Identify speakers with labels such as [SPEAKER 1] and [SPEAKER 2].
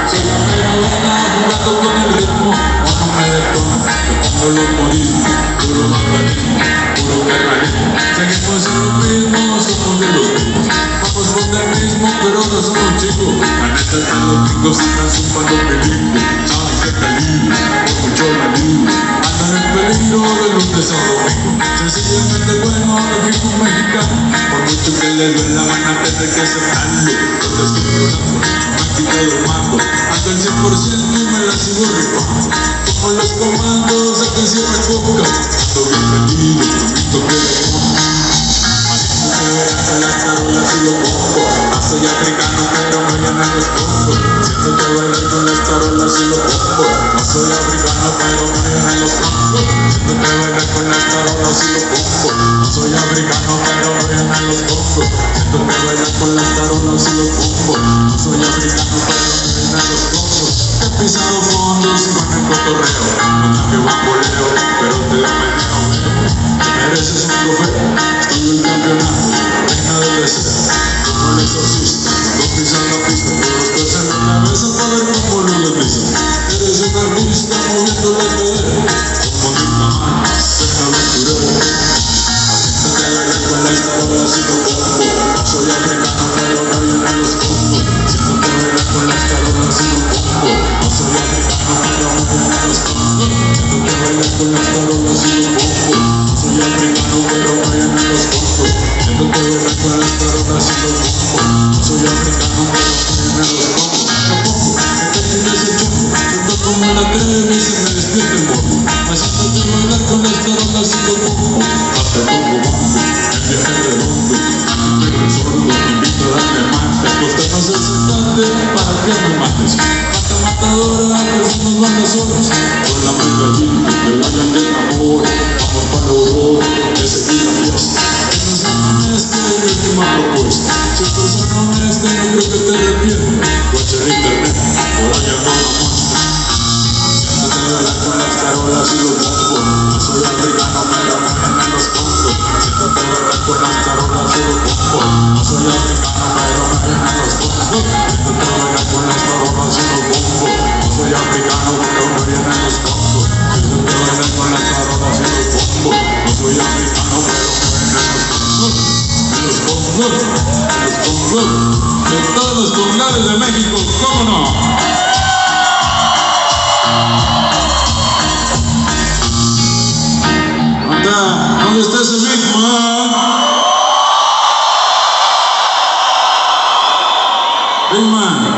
[SPEAKER 1] Soy la mera buena jugando con el ritmo, o no me detona, yo pongo los morismos, puro barbarismo, puro guerrerismo. Seguimos en lo mismo, somos de los mismos, vamos con el mismo, pero no somos chicos. La neta están los gringos, están zumbando peligro, saben que peligro, por mucho la libre, andan en peligro de lunes a domingo. Sencillamente bueno, el equipo mexicano, por mucho que les duela van a tener que cerrarlo, porque estoy llorando, quitado el mando, ando al 100% y me la sigo rifando. Como los comandos, a que cierra el boca, ando bienvenido, bonito que le pongo. Marico que verás en las tarolas y lo pongo. No soy africano, pero me llenan los congos. Siento que bailar con las tarolas y lo pongo. No soy africano, pero me llenan los congos. Siento que bailar con las tarolas y lo pongo. No soy africano, pero me llenan los congos. Siento que bailar con las tarolas y lo pongo. No soy africano, pero me llenan los congos. He pisado fondos y con el cotorreo. No traje bamboleo, pero te da meneo. Te mereces un trofeo. Estoy el campeonato, reina del deseo. Como el exorcista, cuando pisan la pista, todos torcen la cabeza para ver cómo lo deslizan. Eres un artista moviendo la cadera, como Nina Manas, cerca aventurero. Siéntate a bailar con las tarolas y lo pongo. No soy africano, pero me llenan los congos. Siéntate a bailar con las tarolas y lo pongo. No soy africano, pero me llenan los congos. Siéntate a bailar con las tarolas y lo pongo. No soy africano, pero me llenan los congos. Siéntate a bailar con las tarolas y lo pongo. No soy africano, pero me llenan los congos. Lo pongo, que te tienes el chongo. Siento como la tele y se me despierta el morbo. Haciéndote bailar con las tarolas y lo pongo. Hasta el bongo bongo, el viaje redondo. Aquí tengo el sordo, te invito a darle mate. Acostemos el secante para que me mates. Mata matadora, que somos bandas solos. Con la muy gallito, que vayan de amor. Vamos para el oro, que seguir la fiesta. Que no sean honesta y mi última propuesta. Si tú son honesta, no creo que te arrepientes. Watch el internet, por allá no lo muestra. Siéntate a bailar con las tarolas y los bombos. No soy africano, pero me llenan los congos. Siéntate a bailar con las tarolas y los bombos. No soy africano, pero me llenan los congos. Siéntate a bailar con las tarolas y los bombos. No soy africano, pero me llenan los congos. Siéntate a bailar con las tarolas y los bombos. No soy africano, pero me llenan los congos. Los congos, los congos, de todos los congales de México, ¿cómo no? ¿Dónde está ese Big Man? Big Man.